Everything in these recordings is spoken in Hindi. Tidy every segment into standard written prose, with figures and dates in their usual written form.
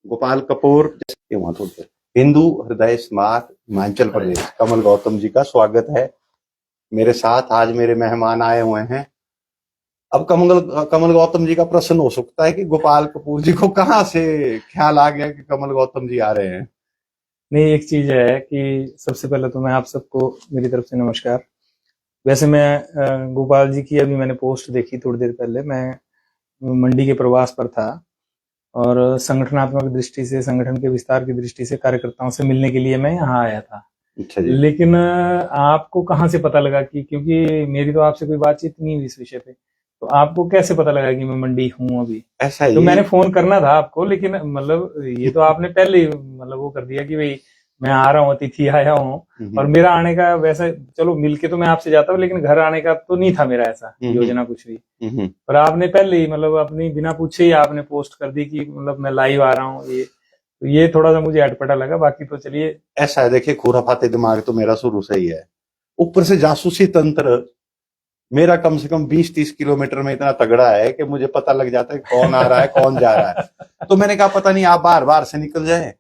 गोपाल कपूर के माथुर पर हिंदू हृदय स्मारक हिमाचल प्रदेश कमल गौतम जी का स्वागत है। मेरे साथ आज मेरे मेहमान आए हुए हैं। अब कमल गौतम जी का प्रश्न हो सकता है कि गोपाल कपूर जी को कहाँ से ख्याल आ गया कि कमल गौतम जी आ रहे हैं। नहीं, एक चीज है कि सबसे पहले तो मैं आप सबको मेरी तरफ से नमस्कार। वैसे मैं गोपाल जी की अभी मैंने पोस्ट देखी थोड़ी देर पहले। मैं मंडी के प्रवास पर था और संगठनात्मक दृष्टि से, संगठन के विस्तार की दृष्टि से कार्यकर्ताओं से मिलने के लिए मैं यहाँ आया था। अच्छा जी। लेकिन आपको कहाँ से पता लगा कि, क्योंकि मेरी तो आपसे कोई बातचीत नहीं हुई इस विषय पे, तो आपको कैसे पता लगा कि मैं मंडी हूँ अभी? ऐसा तो ही मैंने फोन करना था आपको, लेकिन मतलब ये तो आपने पहले ही मतलब वो कर दिया कि भाई मैं आ रहा हूँ, अतिथि आया हूँ। और मेरा आने का वैसा, चलो मिलके तो मैं आपसे जाता हूँ, लेकिन घर आने का तो नहीं था मेरा ऐसा योजना कुछ भी। पर आपने पहले ही मतलब अपनी बिना पूछे ही आपने पोस्ट कर दी कि मतलब मैं लाइव आ रहा हूँ। ये थोड़ा सा मुझे अटपटा लगा। बाकी तो चलिए, ऐसा है, देखिए खुराफाते दिमाग तो मेरा शुरू से ही है। ऊपर से जासूसी तंत्र मेरा कम से कम 20-30 किलोमीटर में इतना तगड़ा है कि मुझे पता लग जाता है कौन आ रहा है कौन जा रहा है। तो मैंने कहा पता नहीं आप बार बार से निकल जाए,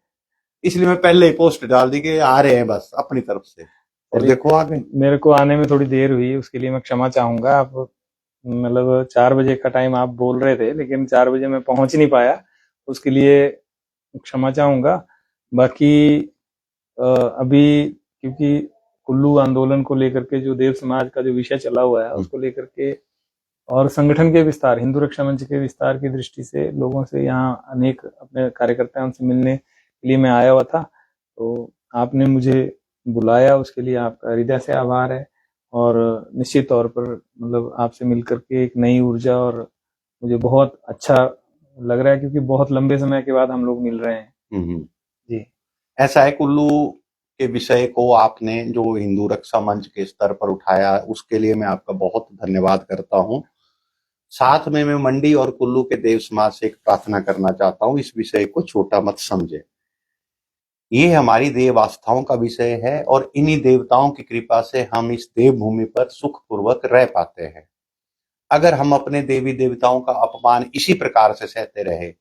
इसलिए मैं पहले ही पोस्ट डाल दी कि आ रहे हैं बस अपनी तरफ से। और देखो आ गए। मेरे को आने में थोड़ी देर हुई, उसके लिए मैं क्षमा चाहूंगा। आप मतलब 4 बजे का टाइम आप बोल रहे थे, लेकिन 4 बजे मैं पहुंच नहीं पाया, उसके लिए क्षमा चाहूंगा। बाकी अभी क्योंकि कुल्लू आंदोलन को लेकर के जो देव समाज का जो विषय चला हुआ है उसको लेकर के, और संगठन के विस्तार, हिंदू रक्षा मंच के विस्तार की दृष्टि से लोगों से यहाँ अनेक अपने कार्यकर्ताओं से मिलने के लिए मैं आया हुआ था। तो आपने मुझे बुलाया, उसके लिए आपका हृदय से आभार है। और निश्चित तौर पर मतलब आपसे मिलकर के एक नई ऊर्जा, और मुझे बहुत अच्छा लग रहा है क्योंकि बहुत लंबे समय के बाद हम लोग मिल रहे हैं। जी, ऐसा है, कुल्लू के विषय को आपने जो हिंदू रक्षा मंच के स्तर पर उठाया, उसके लिए मैं आपका बहुत धन्यवाद करता हूं। साथ में मैं मंडी और कुल्लू के देव समाज से एक प्रार्थना करना चाहता हूं, इस विषय को छोटा मत समझे। ये हमारी देव आस्थाओं का विषय है और इन्हीं देवताओं की कृपा से हम इस देवभूमि पर सुखपूर्वक रह पाते हैं। अगर हम अपने देवी देवताओं का अपमान इसी प्रकार से सहते रहे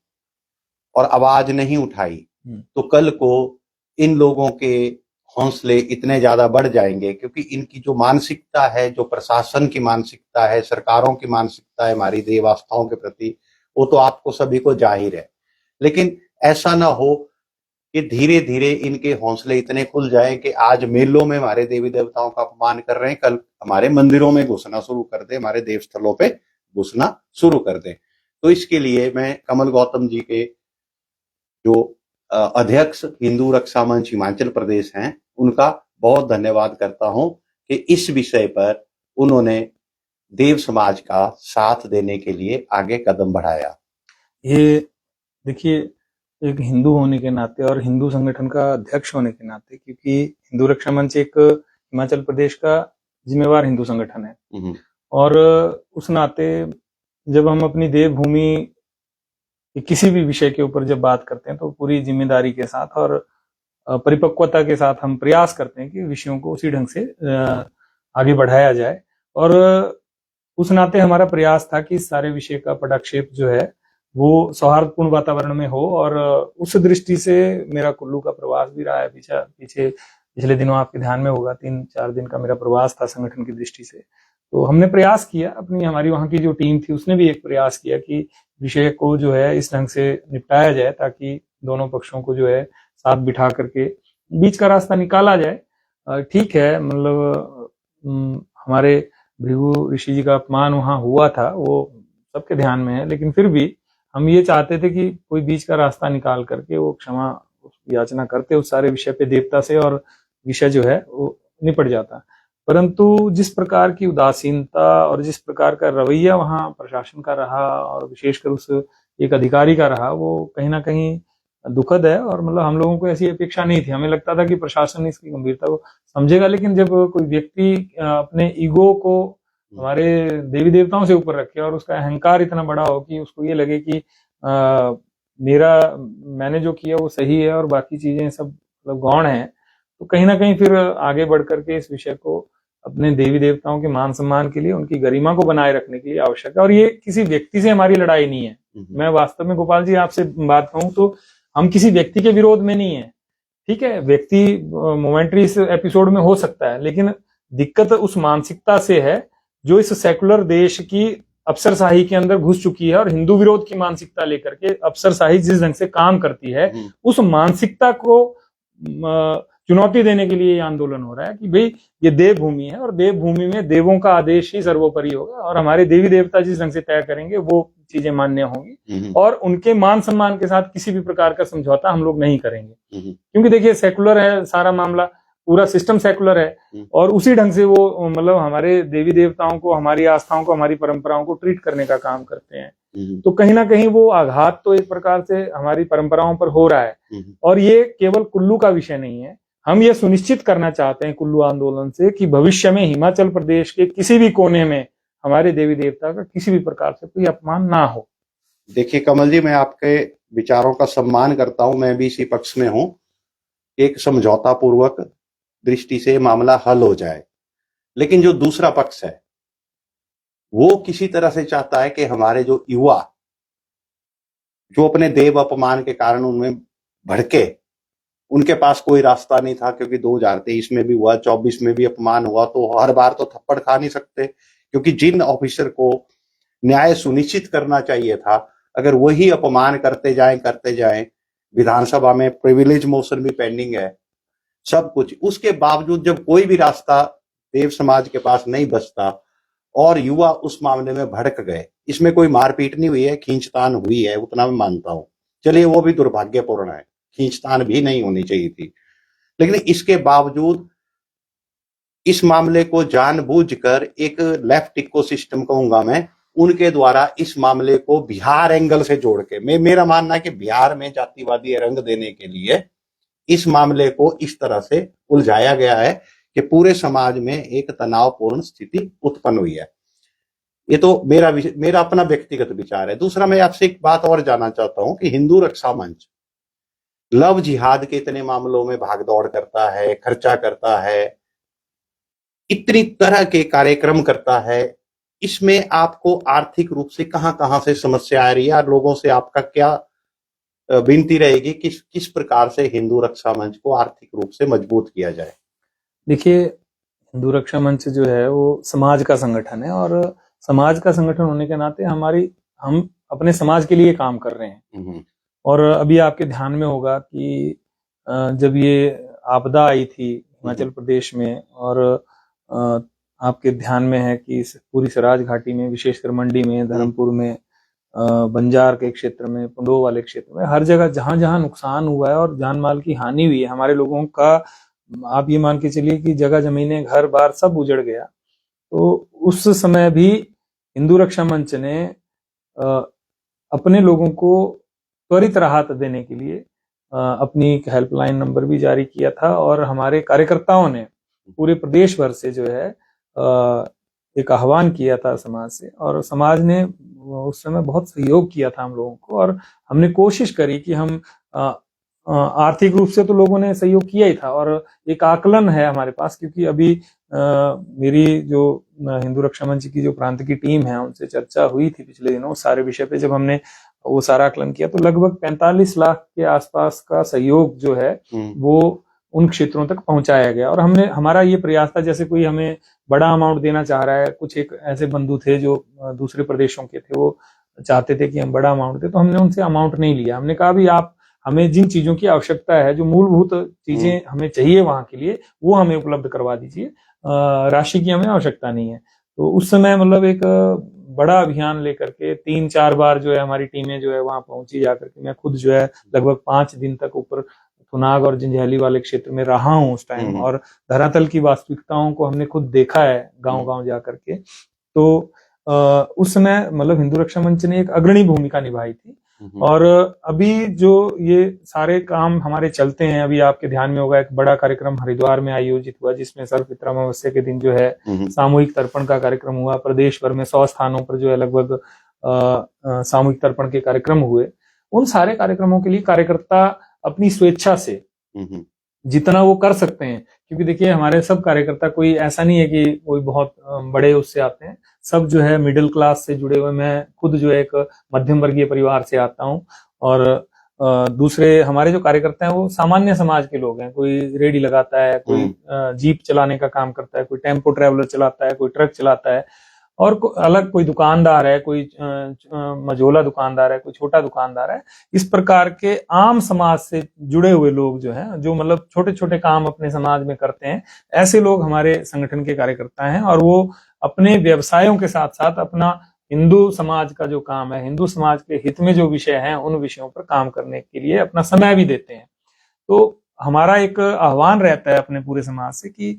और आवाज नहीं उठाई, तो कल को इन लोगों के हौसले इतने ज्यादा बढ़ जाएंगे, क्योंकि इनकी जो मानसिकता है, जो प्रशासन की मानसिकता है, सरकारों की मानसिकता है हमारी देव आस्थाओं के प्रति, वो तो आपको सभी को जाहिर है। लेकिन ऐसा ना हो कि धीरे धीरे इनके हौसले इतने खुल जाए कि आज मेलों में हमारे देवी देवताओं का अपमान कर रहे हैं, कल हमारे मंदिरों में घुसना शुरू कर दे, हमारे देव स्थलों पे घुसना शुरू कर दे। तो इसके लिए मैं कमल गौतम जी के जो अध्यक्ष हिंदू रक्षा मंच हिमाचल प्रदेश हैं, उनका बहुत धन्यवाद करता हूं कि इस विषय पर उन्होंने देव समाज का साथ देने के लिए आगे कदम बढ़ाया। ये देखिए, एक हिंदू होने के नाते और हिंदू संगठन का अध्यक्ष होने के नाते, क्योंकि हिंदू रक्षा मंच एक हिमाचल प्रदेश का जिम्मेवार हिंदू संगठन है, और उस नाते जब हम अपनी देवभूमि किसी भी विषय के ऊपर जब बात करते हैं तो पूरी जिम्मेदारी के साथ और परिपक्वता के साथ हम प्रयास करते हैं कि विषयों को उसी ढंग से आगे बढ़ाया जाए। और उस नाते हमारा प्रयास था कि इस सारे विषय का पटाक्षेप जो है वो सौहार्दपूर्ण वातावरण में हो, और उस दृष्टि से मेरा कुल्लू का प्रवास भी रहा है। पिछले दिनों आपके ध्यान में होगा 3-4 दिन का मेरा प्रवास था संगठन की दृष्टि से। तो हमने प्रयास किया, हमारी वहां की जो टीम थी उसने भी एक प्रयास किया कि विषय को जो है इस ढंग से निपटाया जाए ताकि दोनों पक्षों को जो है साथ बिठा करके बीच का रास्ता निकाला जाए। ठीक है, मतलब हमारे भृगु ऋषि जी का अपमान वहां हुआ था, वो सबके ध्यान में है, लेकिन फिर भी हम ये चाहते थे कि कोई बीच का रास्ता निकाल करके वो क्षमा याचना करते उस सारे विषय पे देवता से, और विषय जो है वो निपट जाता। परंतु जिस प्रकार की उदासीनता और जिस प्रकार का रवैया वहां प्रशासन का रहा, और विशेषकर उस एक अधिकारी का रहा, वो कहीं ना कहीं दुखद है। और मतलब हम लोगों को ऐसी अपेक्षा नहीं थी, हमें लगता था कि प्रशासन इसकी गंभीरता को समझेगा, लेकिन जब कोई व्यक्ति अपने ईगो को हमारे देवी देवताओं से ऊपर रखे और उसका अहंकार इतना बड़ा हो कि उसको ये लगे कि मैंने जो किया वो सही है और बाकी चीजें सब मतलब गौण है, तो कहीं ना कहीं फिर आगे बढ़ करके इस विषय को अपने देवी देवताओं के मान सम्मान के लिए, उनकी गरिमा को बनाए रखने के लिए आवश्यक है। और ये किसी व्यक्ति से हमारी लड़ाई नहीं है। मैं वास्तव में गोपाल जी आपसे बात कहूं तो हम किसी व्यक्ति के विरोध में नहीं है, ठीक है, व्यक्ति मोमेंटरी इस एपिसोड में हो सकता है, लेकिन दिक्कत उस मानसिकता से है जो इस सेकुलर देश की अफसरशाही के अंदर घुस चुकी है और हिंदू विरोध की मानसिकता लेकर के अफसरशाही जिस ढंग से काम करती है उस मानसिकता को चुनौती देने के लिए ये आंदोलन हो रहा है कि भाई ये देवभूमि है और देवभूमि में देवों का आदेश ही सर्वोपरि होगा और हमारे देवी देवता जिस ढंग से तय करेंगे वो चीजें मान्य होंगी और उनके मान सम्मान के साथ किसी भी प्रकार का समझौता हम लोग नहीं करेंगे, क्योंकि देखिए सेकुलर है सारा मामला, पूरा सिस्टम सेकुलर है और उसी ढंग से वो मतलब हमारे देवी देवताओं को, हमारी आस्थाओं को, हमारी परंपराओं को ट्रीट करने का काम करते हैं। तो कहीं ना कहीं वो आघात तो एक प्रकार से हमारी परंपराओं पर हो रहा है और ये केवल कुल्लू का विषय नहीं है। हम ये सुनिश्चित करना चाहते हैं कुल्लू आंदोलन से कि भविष्य में हिमाचल प्रदेश के किसी भी कोने में हमारे देवी देवता का किसी भी प्रकार से कोई अपमान ना हो। देखिए कमल जी, मैं आपके विचारों का सम्मान करता हूं, मैं भी इसी पक्ष में हूं, एक समझौता पूर्वक दृष्टि से मामला हल हो जाए। लेकिन जो दूसरा पक्ष है वो किसी तरह से चाहता है कि हमारे जो युवा जो अपने देव अपमान के कारण उनमें भड़के, उनके पास कोई रास्ता नहीं था, क्योंकि 2023 में भी हुआ, 24 में भी अपमान हुआ, तो हर बार तो थप्पड़ खा नहीं सकते, क्योंकि जिन ऑफिसर को न्याय सुनिश्चित करना चाहिए था अगर वही अपमान करते जाएं, विधानसभा में प्रिविलेज मोशन भी पेंडिंग है, सब कुछ, उसके बावजूद जब कोई भी रास्ता देव समाज के पास नहीं बचता और युवा उस मामले में भड़क गए, इसमें कोई मारपीट नहीं हुई है, खींचतान हुई है, उतना मैं मानता हूं, चलिए वो भी दुर्भाग्यपूर्ण है, खींचतान भी नहीं होनी चाहिए थी, लेकिन इसके बावजूद इस मामले को जानबूझकर एक लेफ्ट इकोसिस्टम कहूंगा मैं, उनके द्वारा इस मामले को बिहार एंगल से जोड़ के, मेरा मानना है कि बिहार में जातिवादी रंग देने के लिए इस मामले को इस तरह से उलझाया गया है कि पूरे समाज में एक तनावपूर्ण स्थिति उत्पन्न हुई है। ये तो मेरा अपना व्यक्तिगत विचार है। दूसरा, मैं आपसे एक बात और जानना चाहता हूं कि हिंदू रक्षा मंच लव जिहाद के इतने मामलों में भागदौड़ करता है, खर्चा करता है, इतनी तरह के कार्यक्रम करता है, इसमें आपको आर्थिक रूप से कहां से समस्या आ रही है और लोगों से आपका क्या विनती रहेगी, किस प्रकार से हिंदू रक्षा मंच को आर्थिक रूप से मजबूत किया जाए? देखिए, हिंदू रक्षा मंच जो है वो समाज का संगठन है और समाज का संगठन होने के नाते हम अपने समाज के लिए काम कर रहे हैं। और अभी आपके ध्यान में होगा कि जब ये आपदा आई थी हिमाचल प्रदेश में और आपके ध्यान में है कि पूरी सराज घाटी में, विशेषकर मंडी में, धर्मपुर में, बंजार के क्षेत्र में, पुंडो वाले क्षेत्र में, हर जगह जहां जहां नुकसान हुआ है और जान माल की हानि हुई है, हमारे लोगों का, आप ये मान के चलिए कि जगह जमीनें, घर बार सब उजड़ गया। तो उस समय भी हिंदू रक्षा मंच ने अपने लोगों को त्वरित राहत देने के लिए अपनी एक हेल्पलाइन नंबर भी जारी किया था और हमारे कार्यकर्ताओं ने पूरे प्रदेश भर से जो है एक आह्वान किया था समाज से, और समाज ने उस समय बहुत सहयोग किया था हम लोगों को और हमने कोशिश करी कि हम आर्थिक रूप से तो लोगों ने सहयोग किया ही था और एक आकलन है हमारे पास, क्योंकि अभी मेरी जो हिंदू रक्षा मंच की जो प्रांत की टीम है उनसे चर्चा हुई थी पिछले दिनों सारे विषय पे, जब हमने वो सारा आकलन किया तो लगभग 45 लाख के आसपास का सहयोग जो है वो उन क्षेत्रों तक पहुंचाया गया। और हमारा ये प्रयास था, जैसे कोई हमें बड़ा अमाउंट देना चाह रहा है, कुछ एक ऐसे बंधु थे जो दूसरे प्रदेशों के थे, वो चाहते थे कि हम बड़ा अमाउंट दें, तो हमने उनसे अमाउंट नहीं लिया। हमने कहा भी आप हमें जिन चीजों की आवश्यकता है, जो मूलभूत चीजें हमें चाहिए वहां के लिए, वो हमें उपलब्ध करवा दीजिए, राशि की हमें आवश्यकता नहीं है। तो उस समय मतलब एक बड़ा अभियान लेकर के 3-4 बार जो है हमारी टीमें जो है वहां पहुंची, जाकर के मैं खुद जो है लगभग 5 दिन तक ऊपर थुनाग और जंजैहली वाले क्षेत्र में रहा हूं उस टाइम, और धरातल की वास्तविकताओं को हमने खुद देखा है गांव-गांव जाकर के। तो उस समय मतलब हिंदू रक्षा मंच ने एक अग्रणी भूमिका निभाई थी। और अभी जो ये सारे काम हमारे चलते हैं, अभी आपके ध्यान में होगा एक बड़ा कार्यक्रम हरिद्वार में आयोजित हुआ, जिसमें सर्वपितृ अमावस्या के दिन जो है सामूहिक तर्पण का कार्यक्रम हुआ। प्रदेश भर में 100 स्थानों पर जो है लगभग सामूहिक तर्पण के कार्यक्रम हुए। उन सारे कार्यक्रमों के लिए कार्यकर्ता अपनी स्वेच्छा से जितना वो कर सकते हैं, क्योंकि देखिए हमारे सब कार्यकर्ता कोई ऐसा नहीं है कि कोई बहुत बड़े उससे आते हैं, सब जो है मिडिल क्लास से जुड़े हुए। मैं खुद जो है एक मध्यम वर्गीय परिवार से आता हूं और दूसरे हमारे जो कार्यकर्ता हैं वो सामान्य समाज के लोग हैं। कोई रेडी लगाता है, कोई जीप चलाने का काम करता है, कोई टेम्पो ट्रैवलर चलाता है, कोई ट्रक चलाता है, और अलग कोई दुकानदार है, कोई मझोला दुकानदार है, कोई छोटा दुकानदार है। इस प्रकार के आम समाज से जुड़े हुए लोग जो हैं, जो मतलब छोटे छोटे काम अपने समाज में करते हैं, ऐसे लोग हमारे संगठन के कार्यकर्ता हैं। और वो अपने व्यवसायों के साथ साथ अपना हिंदू समाज का जो काम है, हिंदू समाज के हित में जो विषय हैं, उन विषयों पर काम करने के लिए अपना समय भी देते हैं। तो हमारा एक आह्वान रहता है अपने पूरे समाज से कि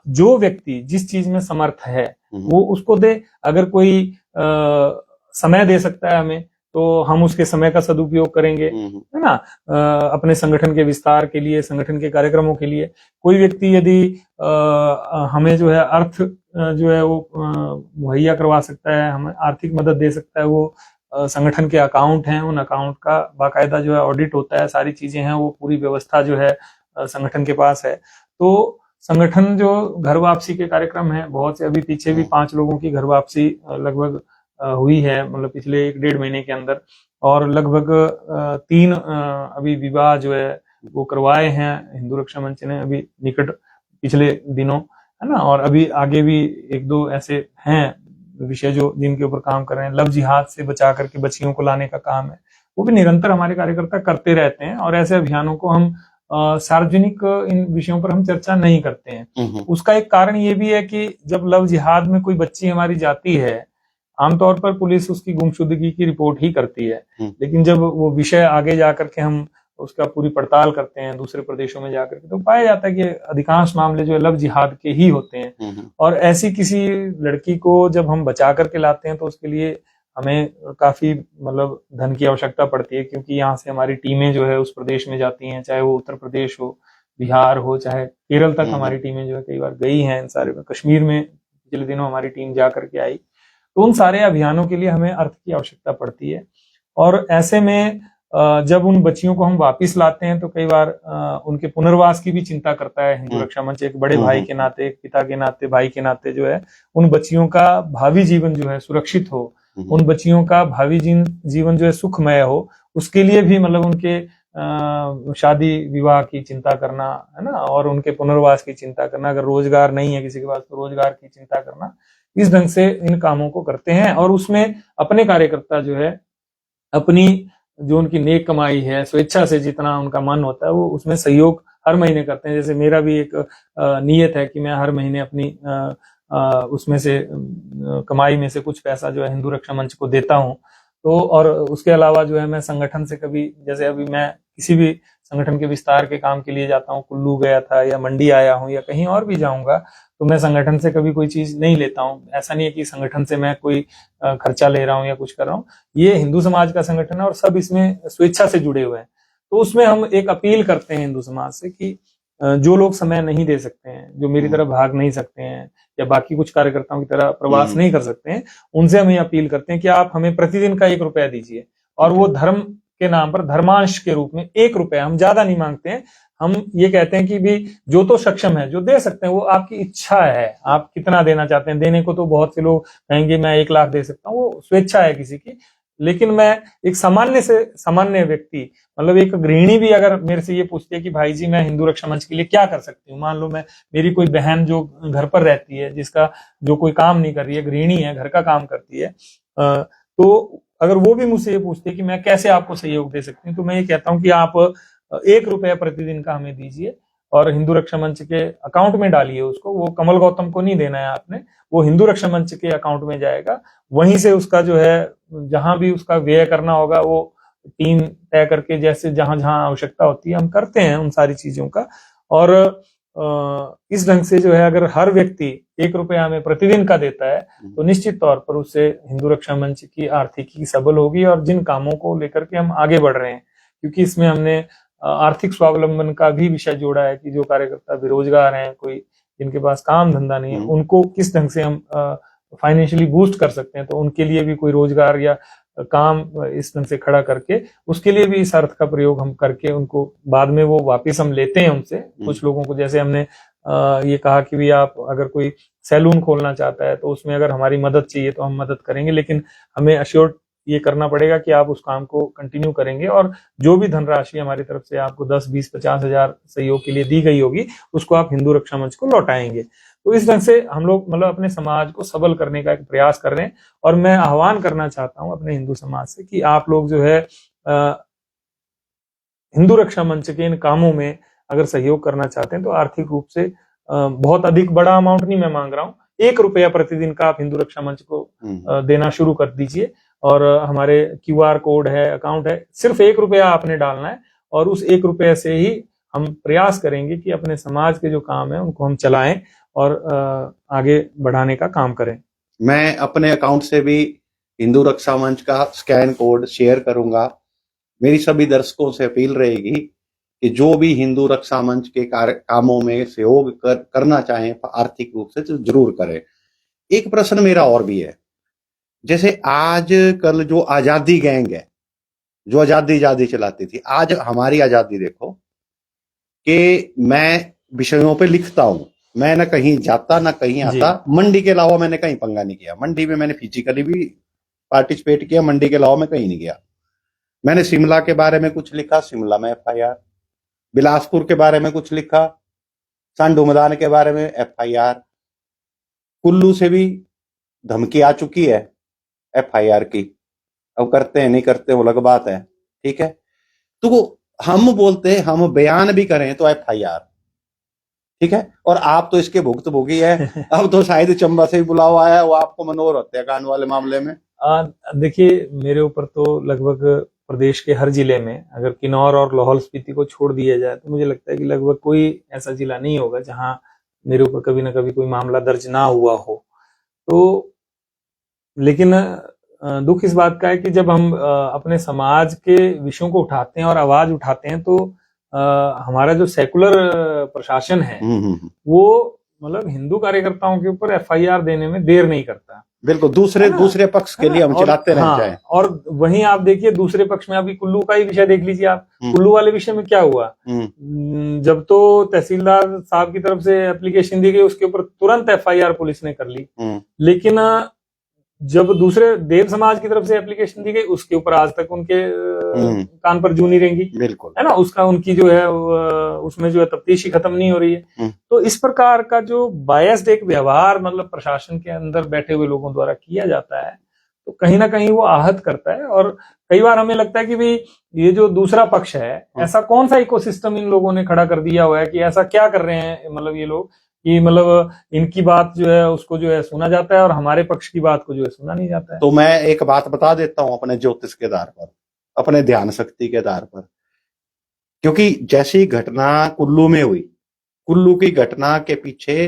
जो व्यक्ति जिस चीज में समर्थ है वो उसको दे। अगर कोई समय दे सकता है हमें, तो हम उसके समय का सदुपयोग करेंगे, है ना, अपने संगठन के विस्तार के लिए, संगठन के कार्यक्रमों के लिए। कोई व्यक्ति यदि हमें जो है अर्थ जो है वो मुहैया करवा सकता है, हमें आर्थिक मदद दे सकता है, वो संगठन के अकाउंट हैं, उन अकाउंट का बाकायदा जो है ऑडिट होता है, सारी चीजें हैं, वो पूरी व्यवस्था जो है संगठन के पास है। तो संगठन जो घर वापसी के कार्यक्रम है, बहुत से, अभी पीछे भी 5 लोगों की घर वापसी लगभग हुई है, मतलब पिछले 1-1.5 महीने के अंदर, और लगभग 3 अभी विवाह जो है वो करवाए हैं हिंदू रक्षा मंच ने अभी निकट पिछले दिनों, है ना। और अभी आगे भी 1-2 ऐसे हैं विषय जो जिनके ऊपर काम कर रहे हैं। लव जिहाद से बचा करके बच्चियों को लाने का काम है, वो भी निरंतर हमारे कार्यकर्ता करते रहते हैं। और ऐसे अभियानों को हम सार्वजनिक इन विषयों पर हम चर्चा नहीं करते हैं। उसका एक कारण ये भी है कि जब लव जिहाद में कोई बच्ची हमारी जाती है, आमतौर पर पुलिस उसकी गुमशुदगी की रिपोर्ट ही करती है, लेकिन जब वो विषय आगे जाकर के हम उसका पूरी पड़ताल करते हैं दूसरे प्रदेशों में जाकर के, तो पाया जाता है कि अधिकांश मामले जो है लव जिहाद के ही होते हैं। और ऐसी किसी लड़की को जब हम बचा करके लाते हैं तो उसके लिए हमें काफी मतलब धन की आवश्यकता पड़ती है, क्योंकि यहाँ से हमारी टीमें जो है उस प्रदेश में जाती हैं, चाहे वो उत्तर प्रदेश हो, बिहार हो, चाहे केरल तक हमारी टीमें जो है कई बार गई हैं। इन सारे में कश्मीर में पिछले दिनों हमारी टीम जा करके आई। तो उन सारे अभियानों के लिए हमें अर्थ की आवश्यकता पड़ती है। और ऐसे में जब उन बच्चियों को हम वापिस लाते हैं तो कई बार उनके पुनर्वास की भी चिंता करता है हिंदू रक्षा मंच, एक बड़े भाई के नाते, एक पिता के नाते, भाई के नाते जो है उन बच्चियों का भावी जीवन जो है सुरक्षित हो, उन बच्चियों का भावी जीवन जो है सुखमय हो, उसके लिए भी मतलब उनके शादी विवाह की चिंता करना, है ना, और उनके पुनर्वास की चिंता करना। अगर रोजगार नहीं है किसी के पास तो रोजगार की चिंता करना, इस ढंग से इन कामों को करते हैं। और उसमें अपने कार्यकर्ता जो है अपनी जो उनकी नेक कमाई है, स्वेच्छा से जितना उनका मन होता है वो उसमें सहयोग हर महीने करते हैं। जैसे मेरा भी एक नियत है कि मैं हर महीने अपनी उसमें से कमाई में से कुछ पैसा जो है हिंदू रक्षा मंच को देता हूँ। तो और उसके अलावा जो है मैं संगठन से कभी, जैसे अभी मैं किसी भी संगठन के विस्तार के काम के लिए जाता हूँ, कुल्लू गया था या मंडी आया हूँ या कहीं और भी जाऊंगा, तो मैं संगठन से कभी कोई चीज नहीं लेता हूँ। ऐसा नहीं है कि संगठन से मैं कोई खर्चा ले रहा हूँ या कुछ कर रहा हूँ। ये हिंदू समाज का संगठन है और सब इसमें स्वेच्छा से जुड़े हुए हैं। तो उसमें हम एक अपील करते हैं हिंदू समाज से कि जो लोग समय नहीं दे सकते हैं, जो मेरी तरह भाग नहीं सकते हैं या बाकी कुछ कार्यकर्ताओं की तरह प्रवास नहीं कर सकते हैं, उनसे हम ये अपील करते हैं कि आप हमें प्रतिदिन का 1 रुपया दीजिए। और वो धर्म के नाम पर धर्मांश के रूप में 1 रुपया, हम ज्यादा नहीं मांगते हैं। हम ये कहते हैं कि भी जो तो सक्षम है, जो दे सकते हैं, वो आपकी इच्छा है, आप कितना देना चाहते हैं। देने को तो बहुत से लोग कहेंगे मैं 1 लाख दे सकता हूँ, वो स्वेच्छा है किसी की। लेकिन मैं एक सामान्य से सामान्य व्यक्ति, मतलब एक गृहिणी भी अगर मेरे से ये पूछती है कि भाई जी मैं हिंदू रक्षा मंच के लिए क्या कर सकती हूँ, मान लो मेरी कोई बहन जो घर पर रहती है, जिसका जो कोई काम नहीं कर रही है, गृहिणी है, घर का काम करती है, तो अगर वो भी मुझसे ये पूछती है कि मैं कैसे आपको सहयोग दे सकती हूँ, तो मैं ये कहता हूँ कि आप 1 रुपया प्रतिदिन का हमें दीजिए और हिंदू रक्षा मंच के अकाउंट में डालिए उसको। वो कमल गौतम को नहीं देना है आपने, वो हिंदू रक्षा मंच के अकाउंट में जाएगा। वहीं से उसका जो है जहां भी उसका व्यय करना होगा वो टीम तय करके, जैसे जहां जहां आवश्यकता होती है हम करते हैं उन सारी चीजों का। और इस ढंग से जो है अगर हर व्यक्ति 1 रुपया हमें प्रतिदिन का देता है तो निश्चित तौर पर उससे हिंदू रक्षा मंच की आर्थिकी सबल होगी। और जिन कामों को लेकर के हम आगे बढ़ रहे हैं, क्योंकि इसमें हमने आर्थिक स्वावलंबन का भी विषय जोड़ा है कि जो कार्यकर्ता बेरोजगार हैं, कोई जिनके पास काम धंधा नहीं है, उनको किस ढंग से हम फाइनेंशियली बूस्ट कर सकते हैं। तो उनके लिए भी कोई रोजगार या काम इस ढंग से खड़ा करके, उसके लिए भी इस अर्थ का प्रयोग हम करके उनको बाद में वो वापस हम लेते हैं उनसे। कुछ लोगों को जैसे हमने ये कहा कि भी आप अगर कोई सैलून खोलना चाहता है तो उसमें अगर हमारी मदद चाहिए तो हम मदद करेंगे, लेकिन हमें अश्योर्ड ये करना पड़ेगा कि आप उस काम को कंटिन्यू करेंगे, और जो भी धनराशि हमारी तरफ से आपको 10, 20, 50,000 सहयोग के लिए दी गई होगी उसको आप हिंदू रक्षा मंच को लौटाएंगे। तो इस ढंग से हम लोग मतलब अपने समाज को सबल करने का एक प्रयास कर रहे हैं। और मैं आह्वान करना चाहता हूं अपने हिंदू समाज से कि आप लोग जो है हिंदू रक्षा मंच के इन कामों में अगर सहयोग करना चाहते हैं तो आर्थिक रूप से बहुत अधिक बड़ा अमाउंट नहीं मैं मांग रहा हूँ, 1 रुपया प्रतिदिन का आप हिंदू रक्षा मंच को देना शुरू कर दीजिए। और हमारे QR कोड है, अकाउंट है, सिर्फ 1 रुपया आपने डालना है और उस 1 रुपये से ही हम प्रयास करेंगे कि अपने समाज के जो काम है उनको हम चलाएं और आगे बढ़ाने का काम करें। मैं अपने अकाउंट से भी हिंदू रक्षा मंच का स्कैन कोड शेयर करूंगा। मेरी सभी दर्शकों से अपील रहेगी कि जो भी हिंदू रक्षा मंच के कामों में सहयोग करना चाहें आर्थिक रूप से तो जरूर करें। एक प्रश्न मेरा और भी है, जैसे आज कल जो आजादी गैंग है, जो आजादी चलाती थी, आज हमारी आजादी देखो कि मैं विषयों पे लिखता हूं, मैं ना कहीं जाता ना कहीं आता, मंडी के अलावा मैंने कहीं पंगा नहीं किया। मंडी में मैंने फिजिकली भी पार्टिसिपेट किया, मंडी के अलावा मैं कहीं नहीं गया। मैंने शिमला के बारे में कुछ लिखा, शिमला में FIR, बिलासपुर के बारे में कुछ लिखा, सांडू मैदान के बारे में FIR, कुल्लू से भी धमकी आ चुकी है FIR की। अब करते हैं नहीं करते वो अलग बात है, ठीक है। तो हम बोलते हैं, हम बयान भी करें तो FIR, ठीक है। और आप तो इसके भुक्तभोगी है। अब तो शायद चंबा से भी बुलाव आया है, वो आपको मनोहर हत्याकांड वाले मामले में। देखिए मेरे ऊपर तो लगभग प्रदेश के हर जिले में, अगर किन्नौर और लाहौल स्पीति को छोड़ दिया जाए तो मुझे लगता है कि लगभग कोई ऐसा जिला नहीं होगा जहां मेरे ऊपर कभी ना कभी कोई मामला दर्ज ना हुआ हो। तो लेकिन दुख इस बात का है कि जब हम अपने समाज के विषयों को उठाते हैं और आवाज उठाते हैं तो हमारा जो सेकुलर प्रशासन है वो मतलब हिंदू कार्यकर्ताओं के ऊपर FIR देने में देर नहीं करता। बिल्कुल, दूसरे पक्ष के लिए हम चलाते रहते हैं। और वहीं आप देखिए दूसरे पक्ष में अभी कुल्लू का ही विषय देख लीजिए आप। कुल्लू वाले विषय में क्या हुआ, जब तो तहसीलदार साहब की तरफ से एप्लीकेशन दी गई उसके ऊपर तुरंत FIR पुलिस ने कर ली, लेकिन जब दूसरे देव समाज की तरफ से एप्लीकेशन दी गई उसके ऊपर आज तक उनके कान पर जू नहीं रेंगी, बिल्कुल है ना। उसका उनकी जो है उसमें जो है तफ्तीश ही खत्म नहीं हो रही है। तो इस प्रकार का जो बायस्ड एक व्यवहार मतलब प्रशासन के अंदर बैठे हुए लोगों द्वारा किया जाता है तो कहीं ना कहीं वो आहत करता है। और कई बार हमें लगता है कि भाई ये जो दूसरा पक्ष है ऐसा कौन सा इकोसिस्टम इन लोगों ने खड़ा कर दिया हुआ है कि ऐसा क्या कर रहे हैं मतलब ये लोग कि मतलब इनकी बात जो है उसको जो है सुना जाता है और हमारे पक्ष की बात को जो है सुना नहीं जाता है। तो मैं एक बात बता देता हूं अपने ज्योतिष के आधार पर, अपने ध्यान शक्ति के आधार पर, क्योंकि जैसी घटना कुल्लू में हुई, कुल्लू की घटना के पीछे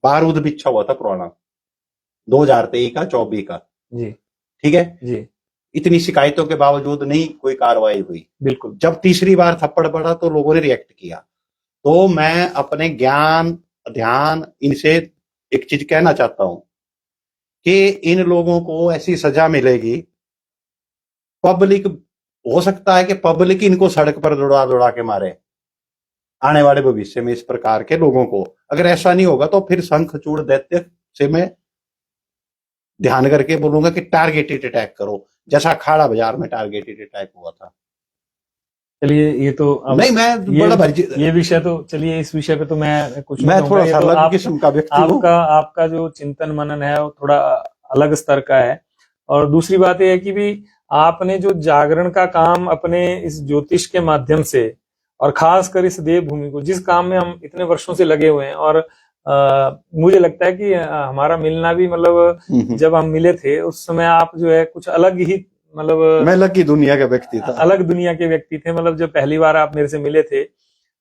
बारूद बिछा हुआ था पुराना 2023 का 24 का जी, ठीक है जी। इतनी शिकायतों के बावजूद नहीं कोई कार्रवाई हुई। बिल्कुल। जब तीसरी बार थप्पड़ पड़ा तो लोगों ने रिएक्ट किया। तो मैं अपने ज्ञान ध्यान इनसे एक चीज कहना चाहता हूं कि इन लोगों को ऐसी सजा मिलेगी, पब्लिक हो सकता है कि पब्लिक इनको सड़क पर दौड़ा दौड़ा के मारे आने वाले भविष्य में। इस प्रकार के लोगों को अगर ऐसा नहीं होगा तो फिर शंखचूड़ दैत्य से मैं ध्यान करके बोलूंगा कि टारगेटेड अटैक करो, जैसा खाड़ा बाजार में टारगेटेड अटैक हुआ था। चलिए ये तो अब नहीं मैं बड़ा ये विषय तो चलिए इस विषय पे तो मैं कुछ मैं थोड़ा सा अलग किस्म का व्यक्ति हूं। आपका जो चिंतन मनन है वो थोड़ा अलग स्तर का है। और दूसरी बात यह है कि भी आपने जो जागरण का काम अपने इस ज्योतिष के माध्यम से और खासकर इस देवभूमि को जिस काम में हम इतने वर्षों से लगे हुए हैं और मुझे लगता है कि हमारा मिलना भी मतलब जब हम मिले थे उस समय आप जो है कुछ अलग ही मतलब मैं अलग ही दुनिया का व्यक्ति था, अलग दुनिया के व्यक्ति थे। मतलब जब पहली बार आप मेरे से मिले थे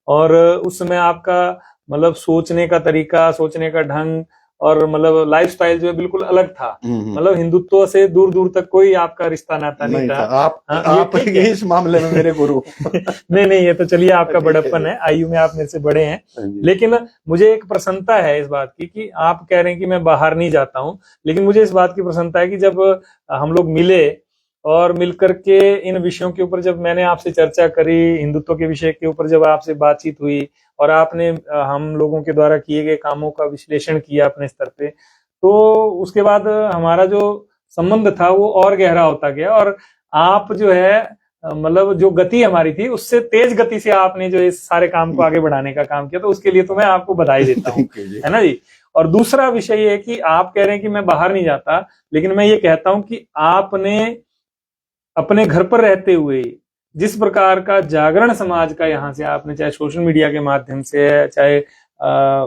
और उस समय आपका मतलब सोचने का तरीका, सोचने का ढंग और मतलब लाइफस्टाइल जो है बिल्कुल अलग था। मतलब हिंदुत्व से दूर दूर तक कोई आपका रिश्ता नाता नहीं था। आप इस मामले में मेरे गुरु नहीं ये तो चलिए आपका बड़प्पन है, आयु में आप मेरे से बड़े हैं। लेकिन मुझे एक प्रसन्नता है इस बात की कि आप कह रहे हैं कि मैं बाहर नहीं जाता हूँ, लेकिन मुझे इस बात की प्रसन्नता है कि जब हम लोग मिले और मिलकर के इन विषयों के ऊपर जब मैंने आपसे चर्चा करी, हिंदुत्व के विषय के ऊपर जब आपसे बातचीत हुई और आपने हम लोगों के द्वारा किए गए कामों का विश्लेषण किया अपने स्तर पे, तो उसके बाद हमारा जो संबंध था वो और गहरा होता गया, और आप जो है मतलब जो गति हमारी थी उससे तेज गति से आपने जो इस सारे काम को आगे बढ़ाने का काम किया, तो उसके लिए तो मैं आपको बधाई देता हूँ, है ना जी। और दूसरा विषय ये है कि आप कह रहे हैं कि मैं बाहर नहीं जाता, लेकिन मैं ये कहता हूं कि आपने अपने घर पर रहते हुए जिस प्रकार का जागरण समाज का यहाँ से आपने, चाहे सोशल मीडिया के माध्यम से है, चाहे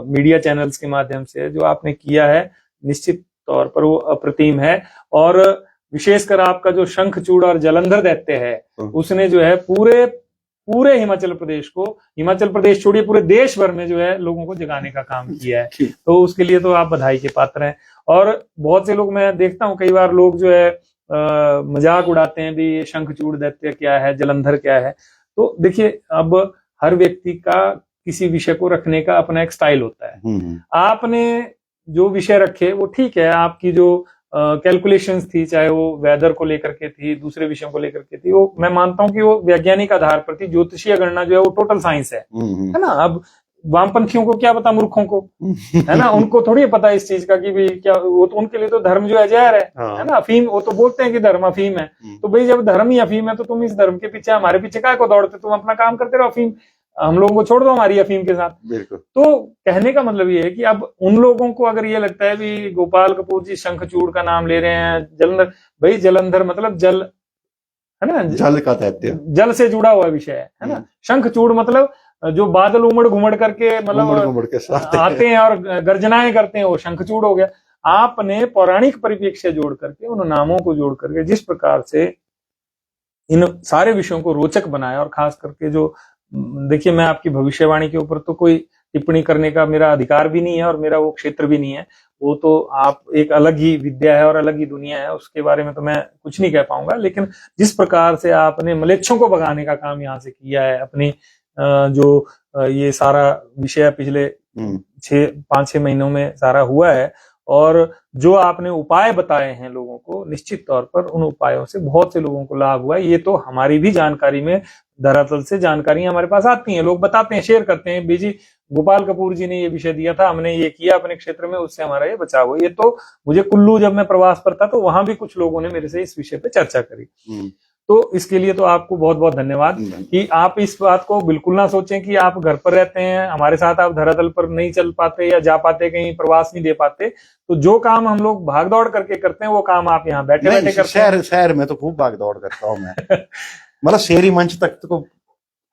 मीडिया चैनल्स के माध्यम से जो आपने किया है, निश्चित तौर पर वो अप्रतिम है। और विशेषकर आपका जो शंखचूड़ और जलंधर दैत्य है, उसने जो है पूरे हिमाचल प्रदेश को, हिमाचल प्रदेश छोड़िए पूरे देश भर में जो है लोगों को जगाने का काम किया है, तो उसके लिए तो आप बधाई के पात्र हैं। और बहुत से लोग मैं देखता हूं, कई बार लोग जो है मजाक उड़ाते हैं भी ये शंखचूड़ दैत्य क्या है, जलंधर क्या है। तो देखिए, अब हर व्यक्ति का किसी विषय को रखने का अपना एक स्टाइल होता है। आपने जो विषय रखे वो ठीक है, आपकी जो कैलकुलेशंस थी, चाहे वो वेदर को लेकर के थी, दूसरे विषयों को लेकर के थी, वो मैं मानता हूं कि वो वैज्ञानिक आधार पर थी। ज्योतिषीय गणना जो है वो टोटल साइंस है ना। अब वामपंथियों को क्या पता, मूर्खों को, है ना, उनको थोड़ी पता इस चीज का कि भाई क्या, वो तो उनके लिए तो धर्म जो है जहर है ना, अफीम। वो तो बोलते हैं कि धर्म अफीम है, तो भाई जब धर्म ही अफीम है तो तुम इस धर्म के पीछे, हमारे पीछे काय को दौड़ते, तुम अपना काम करते रहो, अफीम हम लोगों को छोड़ दो हमारी अफीम के साथ। तो कहने का मतलब ये है कि अब उन लोगों को अगर ये लगता है भी गोपाल कपूर जी शंखचूड़ का नाम ले रहे हैं, जलंधर, भाई जलंधर मतलब जल, है ना, जल का दैत्य, जल से जुड़ा हुआ विषय है ना। शंखचूड़ मतलब जो बादल उमड़ घुमड़ करके मतलब आते हैं और गर्जनाएं करते हैं, वो शंखचूड़ हो गया। आपने पौराणिक परिप्रेक्ष्य जोड़ करके, उन नामों को जोड़ करके जिस प्रकार से इन सारे विषयों को रोचक बनाया, और खास करके जो, देखिए मैं आपकी भविष्यवाणी के ऊपर तो कोई टिप्पणी करने का मेरा अधिकार भी नहीं है और मेरा वो क्षेत्र भी नहीं है, वो तो आप एक अलग ही विद्या है और अलग ही दुनिया है, उसके बारे में तो मैं कुछ नहीं कह पाऊंगा। लेकिन जिस प्रकार से आपने मलेच्छों को भगाने का काम यहाँ से किया है, अपनी जो ये सारा विषय पिछले 5-6 महीनों में सारा हुआ है, और जो आपने उपाय बताए हैं लोगों को, निश्चित तौर पर उन उपायों से बहुत से लोगों को लाभ हुआ है। ये तो हमारी भी जानकारी में, धरातल से जानकारी हमारे पास आती हैं, लोग बताते हैं, शेयर करते हैं, बीजी गोपाल कपूर जी ने ये विषय दिया था, हमने ये किया अपने क्षेत्र में, उससे हमारा ये बचाव हुआ। ये तो मुझे कुल्लू जब मैं प्रवास पर था तो वहां भी कुछ लोगों ने मेरे से इस विषय पे चर्चा करी। तो इसके लिए तो आपको बहुत बहुत धन्यवाद कि आप इस बात को बिल्कुल ना सोचें कि आप घर पर रहते हैं, हमारे साथ आप धरातल पर नहीं चल पाते या जा पाते, कहीं प्रवास नहीं दे पाते, तो जो काम हम लोग भाग दौड़ करके करते हैं वो काम आप यहाँ बैठे बैठे करते हैं। शहर में तो खूब भाग दौड़ करता हूँ मैं मतलब शहरी मंच तक तो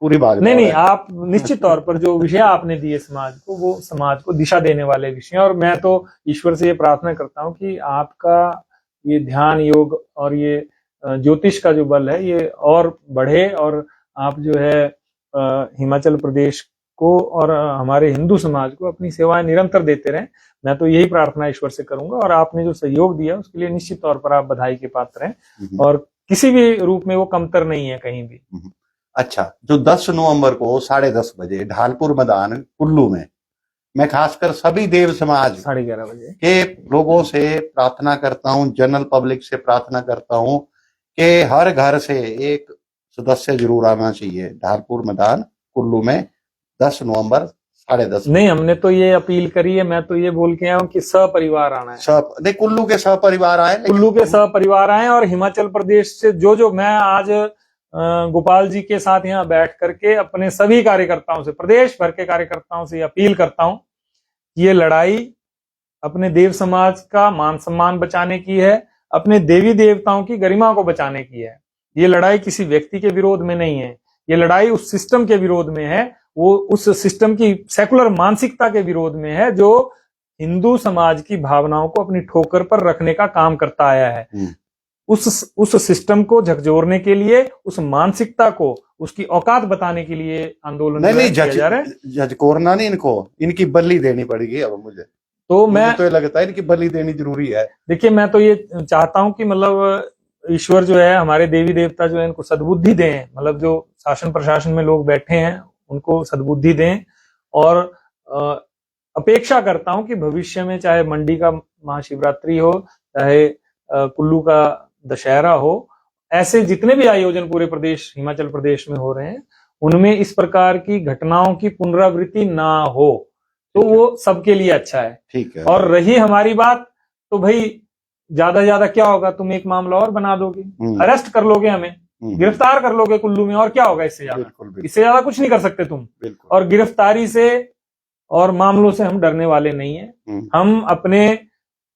पूरी भाग नहीं, आप निश्चित तौर पर जो विषय आपने दिए समाज को, वो समाज को दिशा देने वाले विषय, और मैं तो ईश्वर से ये प्रार्थना करता हूँ कि आपका ये ध्यान योग और ये ज्योतिष का जो बल है ये और बढ़े, और आप जो है हिमाचल प्रदेश को और हमारे हिंदू समाज को अपनी सेवाएं निरंतर देते रहें। मैं तो यही प्रार्थना ईश्वर से करूंगा, और आपने जो सहयोग दिया उसके लिए निश्चित तौर पर आप बधाई के पात्र हैं, और किसी भी रूप में वो कमतर नहीं है कहीं भी। अच्छा, जो 10 नवंबर को 10:30 बजे ढालपुर मैदान कुल्लू में, मैं खासकर सभी देव समाज 11:30 बजे के लोगों से प्रार्थना करता हूं, जनरल पब्लिक से प्रार्थना करता हूं कि हर घर से एक सदस्य जरूर आना चाहिए ढालपुर मैदान कुल्लू में 10 नवंबर 10:30। नहीं, हमने तो ये अपील करी है, मैं तो ये बोल के आया हूँ कि सपरिवार आना है। नहीं, कुल्लू के सपरिवार आए, कुल्लू के सपरिवार आए, और हिमाचल प्रदेश से जो मैं आज गोपाल जी के साथ यहाँ बैठ करके अपने सभी कार्यकर्ताओं से, प्रदेश भर के कार्यकर्ताओं से अपील करता हूं, ये लड़ाई अपने देव समाज का मान सम्मान बचाने की है, अपने देवी देवताओं की गरिमा को बचाने की है। ये लड़ाई किसी व्यक्ति के विरोध में नहीं है, ये लड़ाई उस सिस्टम के विरोध में है, वो उस सिस्टम की सेकुलर मानसिकता के विरोध में है जो हिंदू समाज की भावनाओं को अपनी ठोकर पर रखने का काम करता आया है। उस सिस्टम को झकझोरने के लिए, उस मानसिकता को, उसकी औकात बताने के लिए आंदोलन किया जा रहा है। झकझोरना नहीं, इनकी बलि देनी पड़ेगी अब मुझे तो लगता है इनकी बलि देनी जरूरी है। देखिए, मैं तो ये चाहता हूं कि मतलब ईश्वर जो है, हमारे देवी देवता जो है, इनको सद्बुद्धि दें, मतलब जो शासन प्रशासन में लोग बैठे हैं उनको सद्बुद्धि दें, और अपेक्षा करता हूं कि भविष्य में चाहे मंडी का महाशिवरात्रि हो, चाहे कुल्लू का दशहरा हो, ऐसे जितने भी आयोजन पूरे प्रदेश, हिमाचल प्रदेश में हो रहे हैं, उनमें इस प्रकार की घटनाओं की पुनरावृत्ति ना हो, तो वो सबके लिए अच्छा है। ठीक है। और रही हमारी बात, तो भाई ज्यादा से ज्यादा क्या होगा, तुम एक मामला और बना दोगे, अरेस्ट कर लोगे, हमें गिरफ्तार कर लोगे कुल्लू में, और क्या होगा इससे ज्यादा? इससे ज्यादा कुछ नहीं कर सकते तुम। और गिरफ्तारी से और मामलों से हम डरने वाले नहीं है। हम अपने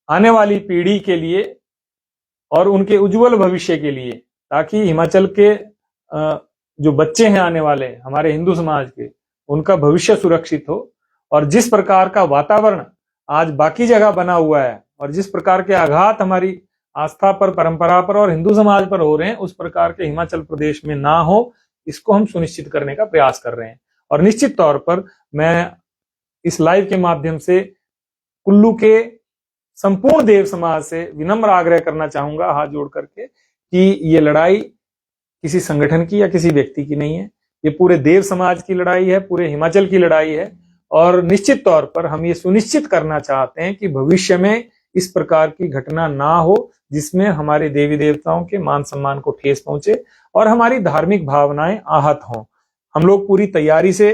आने वाली पीढ़ी के लिए और उनके उज्जवल भविष्य के लिए, ताकि हिमाचल के जो बच्चे हैं आने वाले हमारे हिंदू समाज के, उनका भविष्य सुरक्षित हो। और जिस प्रकार का वातावरण आज बाकी जगह बना हुआ है और जिस प्रकार के आघात हमारी आस्था पर, परंपरा पर और हिंदू समाज पर हो रहे हैं, उस प्रकार के हिमाचल प्रदेश में ना हो, इसको हम सुनिश्चित करने का प्रयास कर रहे हैं। और निश्चित तौर पर मैं इस लाइव के माध्यम से कुल्लू के संपूर्ण देव समाज से विनम्र आग्रह करना चाहूंगा, हाथ जोड़ करके, कि ये लड़ाई किसी संगठन की या किसी व्यक्ति की नहीं है, ये पूरे देव समाज की लड़ाई है, पूरे हिमाचल की लड़ाई है। और निश्चित तौर पर हम ये सुनिश्चित करना चाहते हैं कि भविष्य में इस प्रकार की घटना ना हो, जिसमें हमारे देवी देवताओं के मान सम्मान को ठेस पहुंचे और हमारी धार्मिक भावनाएं आहत हों। हम लोग पूरी तैयारी से,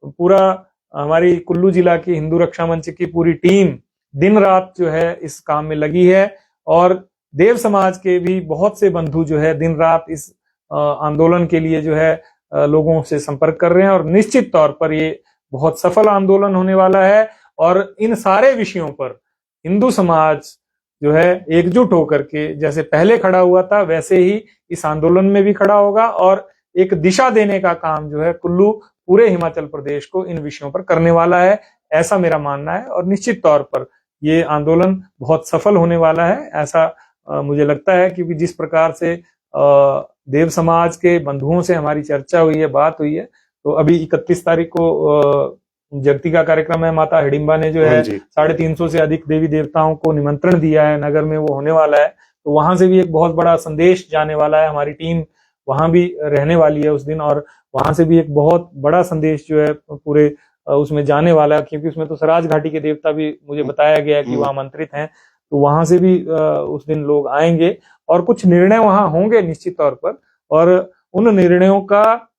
पूरा हमारी कुल्लू जिला की हिंदू रक्षा मंच की पूरी टीम दिन रात जो है इस काम में लगी है। और देव समाज के भी बहुत से बंधु जो है दिन रात इस आंदोलन के लिए जो है लोगों से संपर्क कर रहे हैं। और निश्चित तौर पर ये बहुत सफल आंदोलन होने वाला है। और इन सारे विषयों पर हिंदू समाज जो है एकजुट होकर के जैसे पहले खड़ा हुआ था, वैसे ही इस आंदोलन में भी खड़ा होगा और एक दिशा देने का काम जो है कुल्लू पूरे हिमाचल प्रदेश को इन विषयों पर करने वाला है, ऐसा मेरा मानना है। और निश्चित तौर पर ये आंदोलन बहुत सफल होने वाला है, ऐसा मुझे लगता है, क्योंकि जिस प्रकार से देव समाज के बंधुओं से हमारी चर्चा हुई है, बात हुई है। तो अभी 31 तारीख को जगती का कार्यक्रम है, माता हिडिंबा ने जो है 350 से अधिक देवी देवताओं को निमंत्रण दिया है, नगर में वो होने वाला है। तो वहां से भी एक बहुत बड़ा संदेश जाने वाला है, हमारी टीम वहां भी रहने वाली है उस दिन, और वहां से भी एक बहुत बड़ा संदेश जो है पूरे उसमें जाने वाला है, क्योंकि उसमें तो सराज घाटी के देवता भी मुझे बताया गया है कि वहां आमंत्रित हैं। तो वहां से भी उस दिन लोग आएंगे और कुछ निर्णय वहां होंगे निश्चित तौर पर, और उन निर्णयों का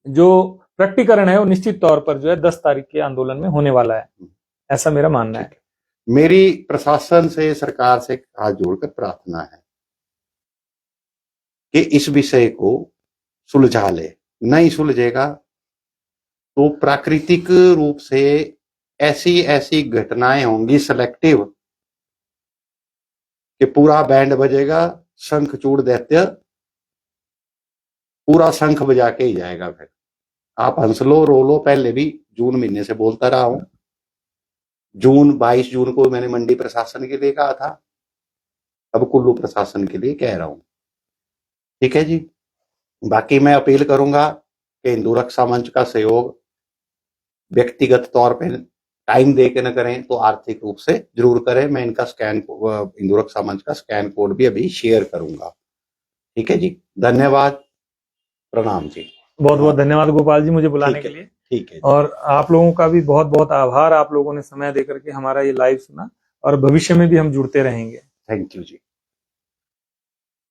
जो प्रकटीकरण है वो निश्चित तौर पर जो है 10 तारीख के आंदोलन में होने वाला है, ऐसा मेरा मानना है। मेरी प्रशासन से, सरकार से हाथ जोड़कर प्रार्थना है कि इस विषय को सुलझा ले। नहीं सुलझेगा तो प्राकृतिक रूप से ऐसी ऐसी घटनाएं होंगी सिलेक्टिव कि पूरा बैंड बजेगा, शंखचूड़ दैत्य पूरा शंख बजा के ही जाएगा। फिर आप हंस लो, रो लो। पहले भी जून महीने से बोलता रहा हूं, 22 जून को मैंने मंडी प्रशासन के लिए कहा था, अब कुल्लू प्रशासन के लिए कह रहा हूं। ठीक है जी। बाकी मैं अपील करूंगा कि हिंदू रक्षा मंच का सहयोग व्यक्तिगत तौर पर टाइम दे के न करें तो आर्थिक रूप से जरूर करें। मैं इनका स्कैन, हिंदू रक्षा मंच का स्कैन कोड भी अभी शेयर करूंगा। ठीक है जी, धन्यवाद, प्रणाम जी। बहुत बहुत धन्यवाद गोपाल जी मुझे बुलाने के लिए। ठीक है। और आप लोगों का भी बहुत बहुत आभार, आप लोगों ने समय देकर के हमारा ये लाइव सुना, और भविष्य में भी हम जुड़ते रहेंगे। Thank you ji.